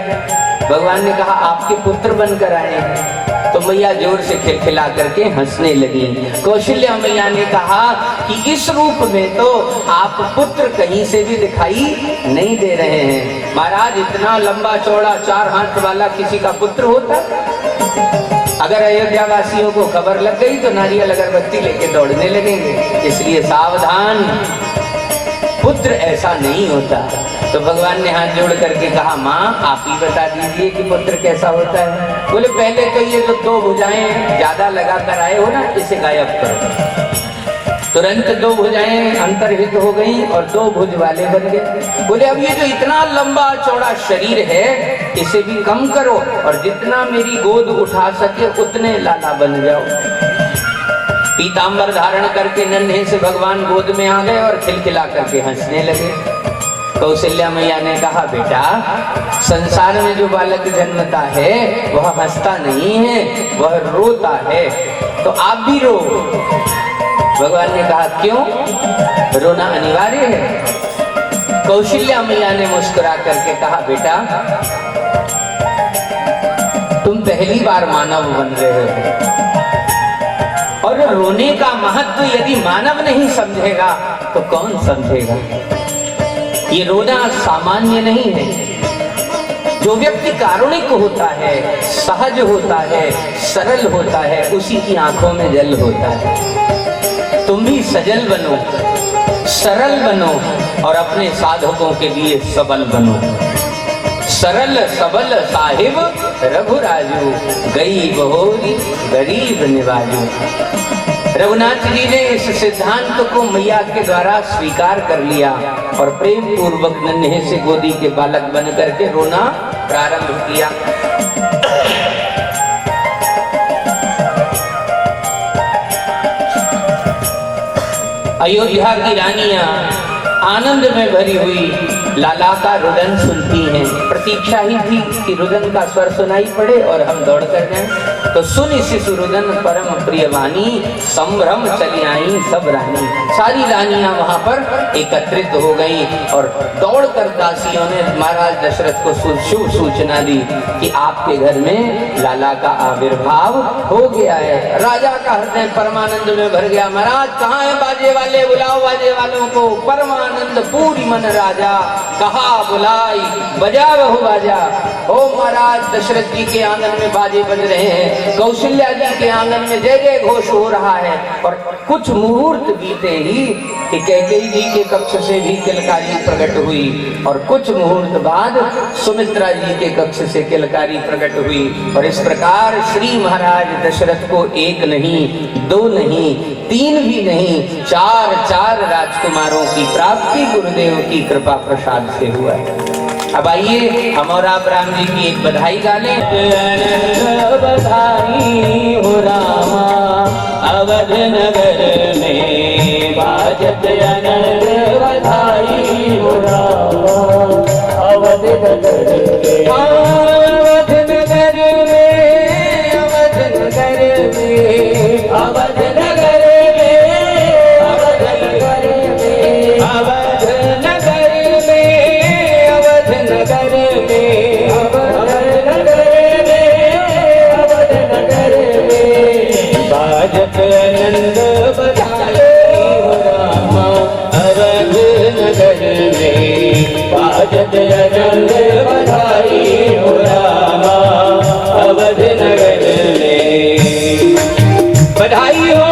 [SPEAKER 1] भगवान ने कहा, आपके पुत्र बनकर आए हैं। तो मैया जोर से खिलखिला करके हंसने लगी। कौशल्या मैया ने कहा कि इस रूप में तो आप पुत्र कहीं से भी दिखाई नहीं दे रहे हैं। महाराज इतना लंबा चौड़ा 4 हाथ वाला किसी का पुत्र होता? अगर अयोध्या वासियों को खबर लग गई तो नारियल अगरबत्ती लेके दौड़ने लगेंगे। इसलिए सावधान, पुत्र ऐसा नहीं होता। तो भगवान ने हाथ जोड़ करके कहा, माँ आप ही बता दीजिए कि पुत्र कैसा होता है। बोले पहले तो ये तो 2 भुजाएं ज्यादा लगा कर आए हो ना, इसे गायब करो। तुरंत 2 भुजाएं अंतर्हित हो गई और 2 भुज वाले बन गए। बोले अब ये जो इतना लंबा चौड़ा शरीर है इसे भी कम करो और जितना मेरी गोद उठा सके उतने लाला बन जाओ। पीतांबर धारण करके नन्हे से भगवान गोद में आ गए और खिलखिला करके हंसने लगे। कौशल्या मैया ने कहा, बेटा संसार में जो बालक जन्मता है वह हंसता नहीं है, वह रोता है, तो आप भी रो। भगवान ने कहा, क्यों? रोना अनिवार्य है। कौशल्या मैया ने मुस्कुरा करके कहा, बेटा तुम पहली बार मानव बन रहे हो और रोने का महत्व यदि मानव नहीं समझेगा तो कौन समझेगा? ये रोना सामान्य नहीं है। जो व्यक्ति कारुणिक होता है, सहज होता है, सरल होता है, उसी की आंखों में जल होता है। तुम भी सजल बनो, सरल बनो और अपने साधकों के लिए सबल बनो। सरल सबल साहिब रघुराजू, गई बहोरी गरीब निवाजू। रघुनाथ जी ने इस सिद्धांत को मैया के द्वारा स्वीकार कर लिया और प्रेम पूर्वक नन्हे से गोदी के बालक बन करके रोना प्रारंभ किया। अयोध्या की रानियां आनंद में भरी हुई लाला का रुदन सुनती हैं। प्रतीक्षा ही थी कि रुदन का स्वर सुनाई पड़े और हम दौड़ कर जाएं। तो सुन शिशु रुदन परम प्रिय वाणी, संभ्रम चली आई सब रानी। सारी रानियां वहां पर एकत्रित हो गई और दौड़कर दासियों ने महाराज दशरथ को शुभ सूचना दी कि आपके घर में लाला का आविर्भाव हो गया है। राजा का हृदय परमानंद में भर गया। महाराज कहाँ है बाजे वाले? बुलाओ बाजे वालों को। परमानंद पूरी मन राजा, कहा बुलाई बजा बहु बाजा। ओ महाराज दशरथ जी के आंगन में बाजे बज रहे हैं, कौशल्या जी के आंगन में जय जय घोष हो रहा है। और कुछ मुहूर्त बीते ही कि कैकेयी जी के कक्ष से भी किलकारी प्रकट हुई और कुछ मुहूर्त बाद सुमित्रा जी के कक्ष से किलकारी प्रकट हुई। और इस प्रकार श्री महाराज दशरथ को 1 नहीं, 2 नहीं, 3 भी नहीं, 4 राजकुमारों की प्राप्ति गुरुदेव की कृपा प्रसाद से हुआ है। अब आइए हम और आप राम जी की एक बधाई गा लें। बधाई हो रामा, अवध नगर में बाजत अनंत बधाई हो रामा, अवध नगर में, अवध नगर में, अवध नगर में, अवध नगर में, अवध नगर में, अवध नगर में, अवध नगर में, अवध नगर में, अवध नगर में बाजत आनंद बधाई हो रामा, अवध नगर में बाजत आनंद बधाई हो रामा, अवध नगर में। बधाई हो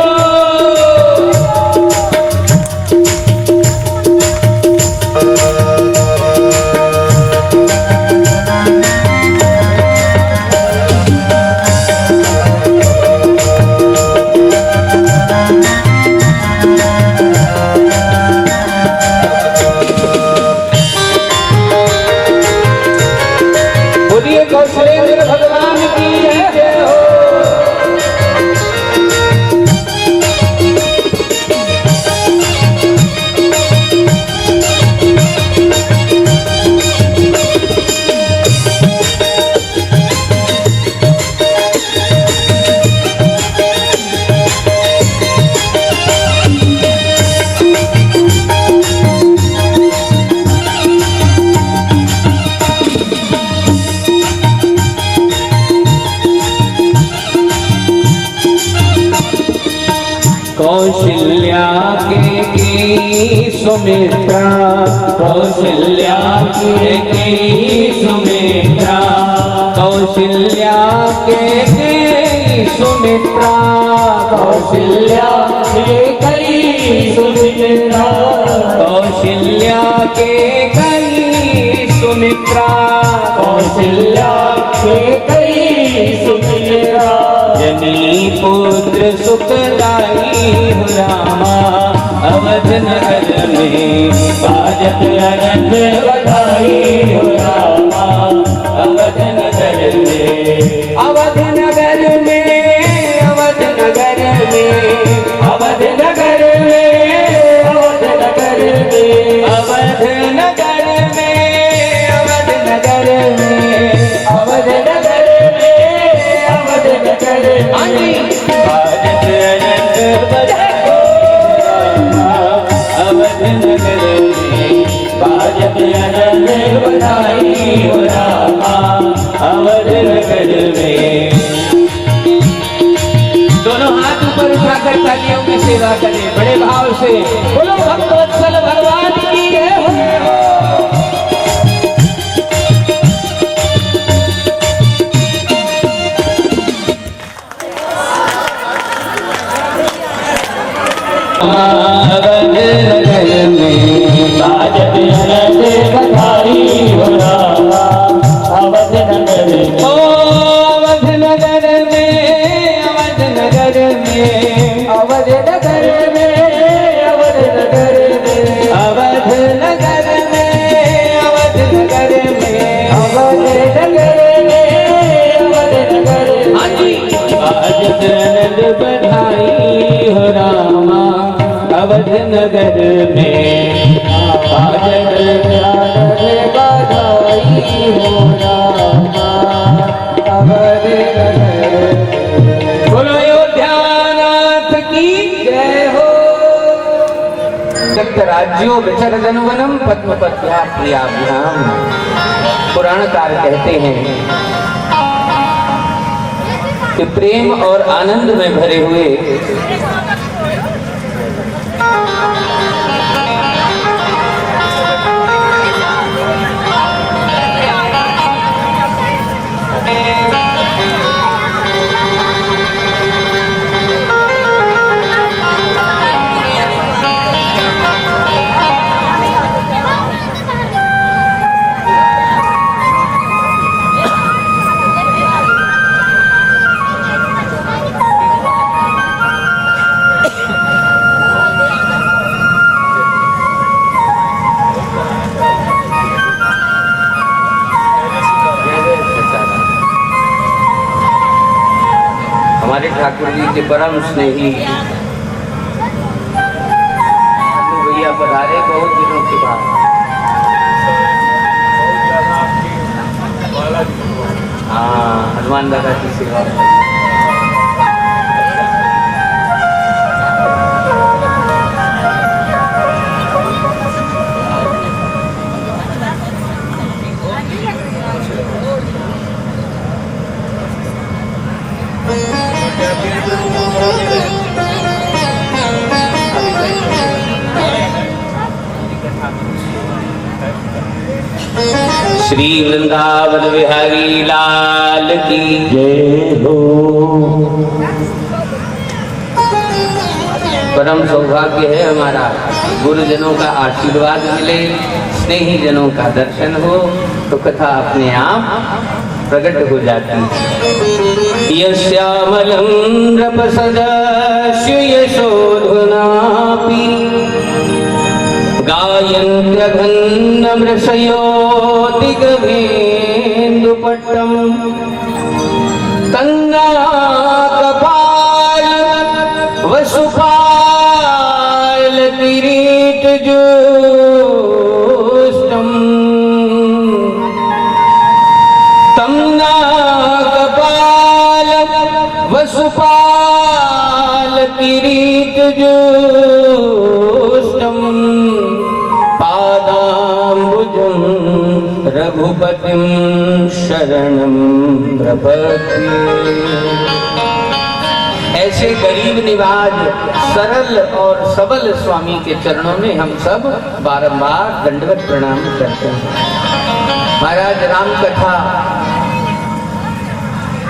[SPEAKER 1] कौशल्या के सुमित्रा, कौशल्या के सुमित्रा, कौशल्या के सुमित्रा, कौशल्या के सुमित्रा, कौशल्या के सुमित्रा, कौशल्या के सुमित्रा, जनी पुत्र सुखदाई हो रामा, अवध नगर में बाजत अनंत बधाई हो रामा, अवध नगर में, अवध नगर में, अवध नगर में, अवध नगर में, अवध नगर में, अवध नगर में, अवध नगर में, अवध नगर में, अवध नगर में, बाजत अनंत बधाई अवध नगर में, बाजत अनंत बधाई हो रामा, अवध नगर में। दोनों हाथ ऊपर उठाकर तालियों की सेवा करें बड़े भाव से। बोलो भक्तवत्सल भगवान की जय हो। अवध नगर में बाजत अनंत बधाई हो रामा, अवध नगर में, ओ अवध नगर में, अवध नगर में, अवध नगर में, अवध नगर में, अवध नगर में, अवध नगर में, अवध नगर में, अवध नगर में, हाँ जी, बाजत अनंत बधाई हो रामा, अवध नगर में, बाजत अनंत बधाई हो रामा, अवध नगर में। बोलो अयोध्यानाथ की जय हो। राज्यों विचरजनवनम पद्मपत्या प्रियाभ्याम। पुराणकार कहते हैं कि प्रेम और आनंद में भरे हुए हमारे ठाकुर जी के परम स्नेही भैया पधारे बहुत दिनों के बाद। हाँ, हनुमान दादा की सेवा। श्री वृंदावन बिहारी लाल की जय हो। परम सौभाग्य है हमारा, गुरुजनों का आशीर्वाद मिले, स्नेही जनों का दर्शन हो तो कथा अपने आप प्रकट हो जाती है। यस्यामलं नृपसदस्य यशोधुनापि गायन्त्यघन्नमृषयो दिग्भेन्दुपट्टं तन्नाकपाल वसुपाल किरीटजुष्टं तन्नाकपाल वसुपाल किरीटजुष्टं पादाम्बुजं रघुपतिं शरणं प्रपद्ये। ऐसे गरीब निवाज सरल और सबल स्वामी के चरणों में हम सब बारंबार दंडवत प्रणाम करते हैं। महाराज राम कथा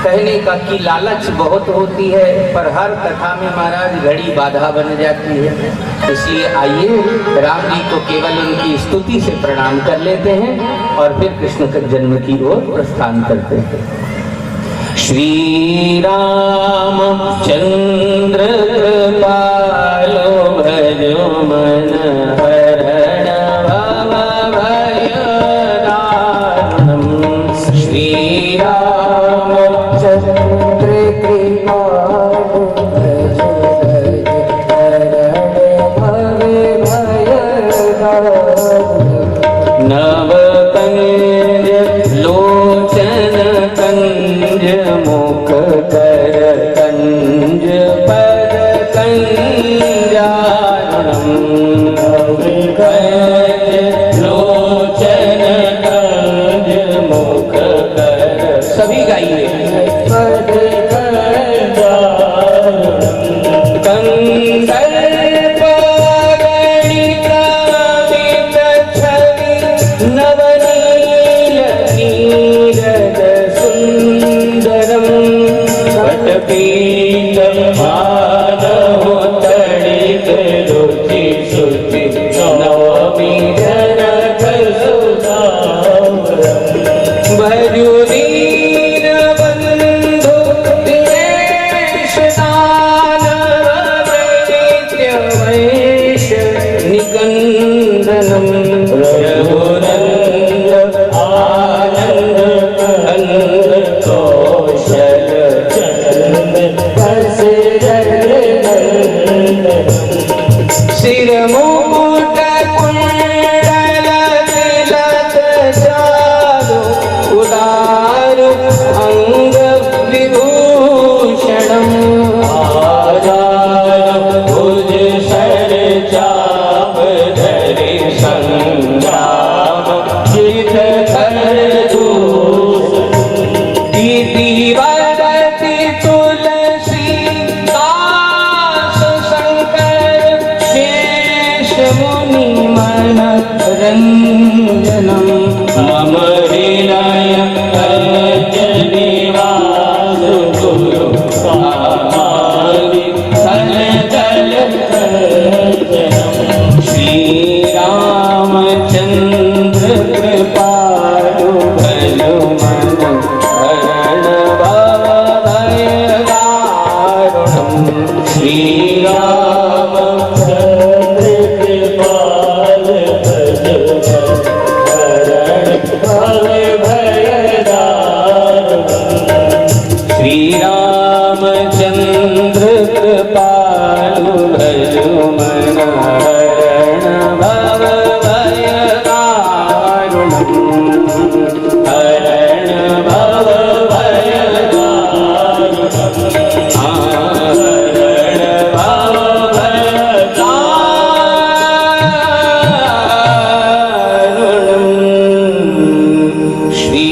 [SPEAKER 1] कहने का की लालच बहुत होती है, पर हर कथा में महाराज घड़ी बाधा बन जाती है। इसलिए आइए राम जी को केवल उनकी स्तुति से प्रणाम कर लेते हैं और फिर कृष्ण के जन्म की ओर प्रस्थान करते हैं। श्री राम चंद्र कृपालो भजो मन हरण भव भय दारुणम्। श्री राम चंद्र कृपालो भजो हरण भव भय दारुणम्। नव कंज लोचन कंज मुख कर कंज पद कंजारणम्। कंज लोचन कंज मुख कर, सभी गाइए, पद कंजारणम्। कंदर्प गणित वित छवि नवनील नीरद सुंदरम। वटपीत माधव तड़ित रुचि शुचि नवमी जनक सुदावरम्। भजु दीन बंधु दिनेश दानव दैत्य वैश निकंदनम्। रघुनंद आनंद कंद कौशल सिर मुकुट कुंडल तिलक चारु उदार अंग विभूषणम्। आधार भुज सर चाप धरि संग्राम जित कर दीवारती तुलसी दास शंकर शेष मुनि मन रंजनम्। मम हृदय निवास गुरु सामादि सल जल दर्शनम्। श्री रामचंद्र कृपालु भजो मन हरण भव भय दारुणम्। श्री रामचंद्र कृपालु भजो मन हरण भव भय दारुणम्। श्री रामचंद्र कृपालु भजो मन हरण भव भय दारुणम्। हरण भव भय दारुणम्। हरण भव भय दारुणम्। श्री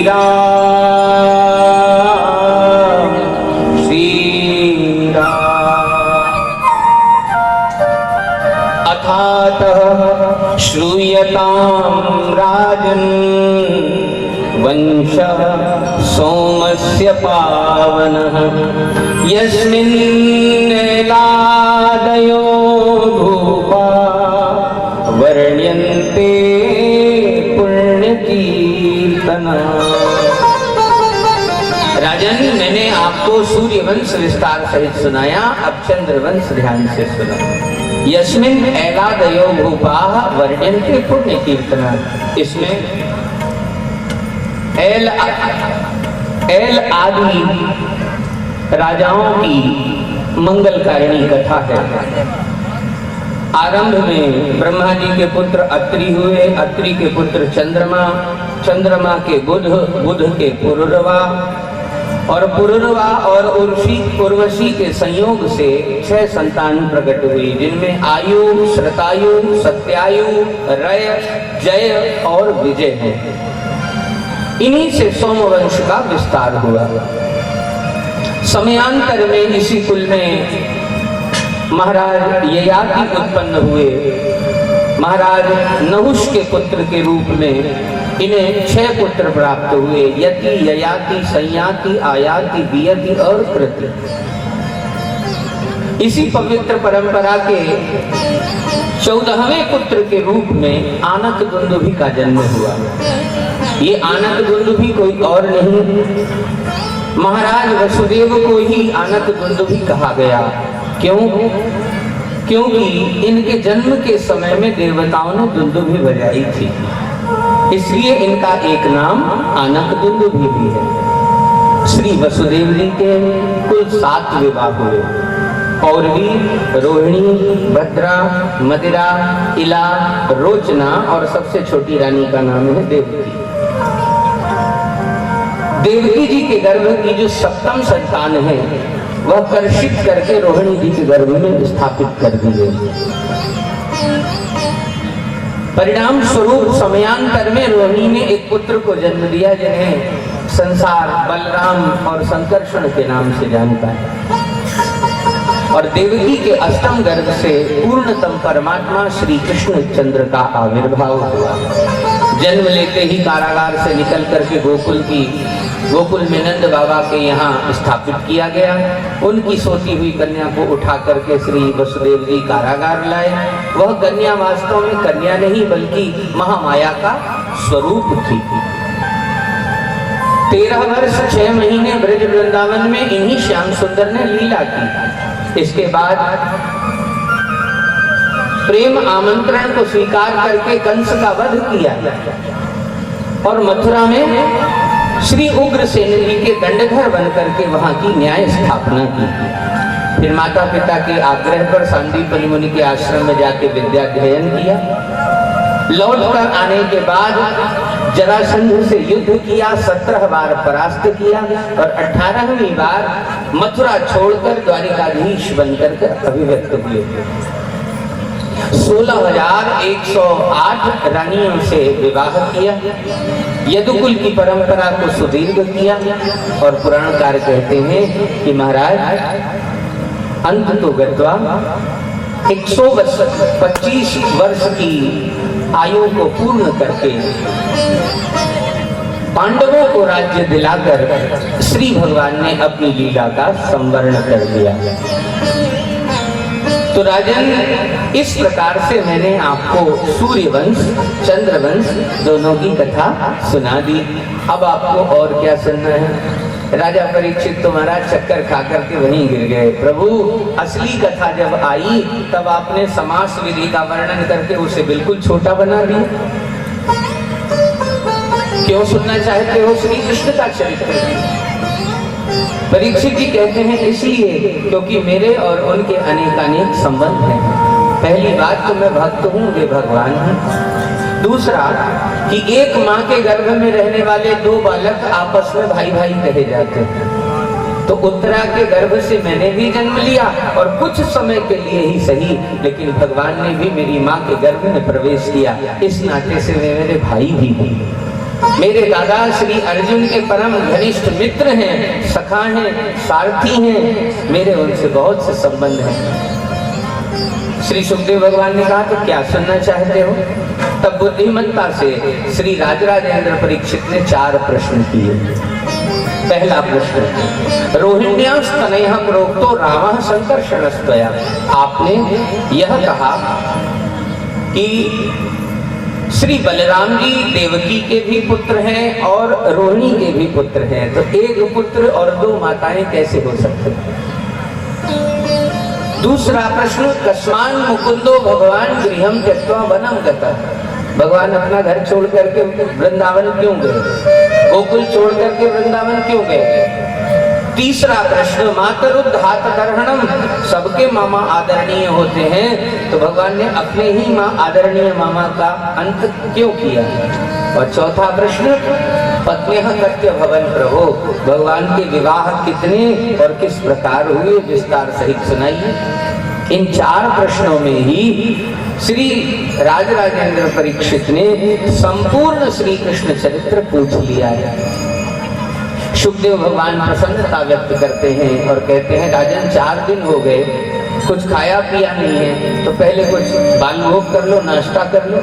[SPEAKER 1] राम श्री राम। अथातः श्रूयतां राजन् वंशः सोमस्य पावनः। यस्मिन्नेलादयो भूपा वर्ण्यन्ते पुण्यकीर्तना। राजन, मैंने आपको सूर्य वंश विस्तार सहित सुनाया, अब चंद्र वंश ध्यान से सुनो। यस्मिन एलादयो भूपाः वर्ण्यन्ते पुण्य कीर्तना। इसमें एल आदि राजाओं की मंगलकारिणी कथा है। आरंभ में ब्रह्मा जी के पुत्र अत्रि हुए, अत्रि के पुत्र चंद्रमा, चंद्रमा के बुध, बुध के पुरुरवा, और पुरुरवा और उर्वशी के संयोग से 6 संतान प्रकट हुई, जिनमें आयु, श्रतायु, सत्यायु, रय, जय और विजय है। इन्हीं से सोमवंश का विस्तार हुआ। समयांतर में इसी कुल में महाराज ययाति उत्पन्न हुए। महाराज नहुष के पुत्र के रूप में इन्हें 6 पुत्र प्राप्त हुए, यति, ययाति, संयाति, आयाति, वियति और कृति। इसी पवित्र परंपरा के 14वें पुत्र के रूप में आनक दुंदुभि का जन्म हुआ। ये आनक दुंदुभि कोई और नहीं, महाराज वसुदेव को ही आनक दुंदुभि कहा गया। क्यों? क्योंकि इनके जन्म के समय में देवताओं ने दुंदुभि बजाई थी, इसलिए इनका एक नाम आनक दुंदुभि भी है। श्री वसुदेव जी के कुल 7 विवाह हुए। पौरवी, रोहिणी, भद्रा, मदिरा, इला, रोचना और सबसे छोटी रानी का नाम है देवकी। देवकी जी के गर्भ की जो 7वीं संतान है वह कर्षित करके रोहिणी जी के गर्भ में स्थापित कर दी गई। परिणाम स्वरूप समयांतर में रोहिणी ने एक पुत्र को जन्म दिया जिन्हें संसार बलराम और संकर्षण के नाम से जानता है। और देवकी के 8वें गर्भ से पूर्णतम परमात्मा श्री कृष्ण चंद्र का आविर्भाव हुआ। जन्म लेते ही कारागार से निकल करके गोकुल में नंद बाबा के यहाँ स्थापित किया गया। उनकी सोती हुई कन्या को उठा करके श्री वसुदेव जी कारागार लाए। वह कन्या वास्तव में कन्या नहीं बल्कि महामाया का स्वरूप थी। 13 वर्ष 6 महीने ब्रज वृंदावन में इन्हीं श्याम सुंदर ने लीला की। इसके बाद प्रेम आमंत्रण को स्वीकार करके कंस का वध किया और मथुरा में श्री उग्रसेन जी के दंडधर बनकर के वहां की न्याय स्थापना की। फिर माता पिता के आग्रह पर सांदीपनि मुनि के आश्रम में जाके विद्या अध्ययन किया। लौट कर आने के बाद जरासंध से युद्ध किया, 17 बार परास्त किया और 18वीं बार मथुरा छोड़कर द्वारिकाधीश बनकर के अभिव्यक्त हुए। 16,108 रानियों से विवाह किया, यदुकुल की परंपरा को सुदीर्घ किया। और पुराणकार कहते हैं कि महाराज अंत तो गत्वा 125 वर्ष की आयु को पूर्ण करके पांडवों को राज्य दिलाकर श्री भगवान ने अपनी लीला का संवर्ण कर दिया। तो राजन, इस प्रकार से मैंने आपको सूर्यवंश चंद्रवंश दोनों की कथा सुना दी। अब आपको और क्या सुनना है? राजा परीक्षित तो महाराज चक्कर खा करके वहीं गिर गए। प्रभु, असली कथा जब आई तब आपने समास विधि का वर्णन करके उसे बिल्कुल छोटा बना दिया। क्यों सुनना चाहते हो श्री कृष्ण का चरित्र? परीक्षित जी कहते हैं इसलिए क्योंकि मेरे और उनके अनेकानेक संबंध हैं। पहली बात तो मैं भक्त हूँ, वे भगवान हैं। दूसरा कि एक माँ के गर्भ में रहने वाले 2 बालक आपस में भाई भाई कहे जाते हैं। तो उत्तरा के गर्भ से मैंने भी जन्म लिया और कुछ समय के लिए ही सही, लेकिन भगवान ने भी मेरी माँ के गर्भ में प्रवेश किया। इस नाते से वे मेरे भाई भी हैं। मेरे दादा श्री अर्जुन के परम घनिष्ठ मित्र हैं, सखा हैं, सारथी हैं। मेरे उनसे बहुत से संबंध हैं। श्री सुखदेव भगवान ने कहा तो क्या सुनना चाहते हो? तब बुद्धिमत्ता से श्री राजराजेंद्र परीक्षित ने 4 प्रश्न किए। पहला प्रश्न, रोहिण्यास्तनयः प्रोक्तो रामः संकर्षणस्त्वया। आपने यह कहा कि श्री बलराम जी देवकी के भी पुत्र हैं और रोहिणी के भी पुत्र हैं, तो एक पुत्र और 2 माताएं कैसे हो सकते हैं? दूसरा प्रश्न, कस्मान मुकुंदो भगवान गृहम त्यक्त्वा वनम गतः। भगवान अपना घर छोड़ करके वृंदावन क्यों गए? गोकुल छोड़ करके वृंदावन क्यों गए? तीसरा प्रश्न, मातरुद्धात कर्हणम। सबके मामा आदरणीय होते हैं, तो भगवान ने अपने ही माँ आदरणीय मामा का अंत क्यों किया? और चौथा प्रश्न, पत्न्यः कत्य भवन प्रभो। भगवान के विवाह कितने और किस प्रकार हुए, विस्तार सहित सुनाइए। इन 4 प्रश्नों में ही श्री राजराजेंद्र परीक्षित ने संपूर्ण श्री कृष्ण चरित्र पूछ लिया है। सुखदेव भगवान प्रसन्नता व्यक्त करते हैं और कहते हैं राजन 4 दिन हो गए, कुछ खाया पिया नहीं है, तो पहले कुछ बाल भोग कर लो, नाश्ता कर लो।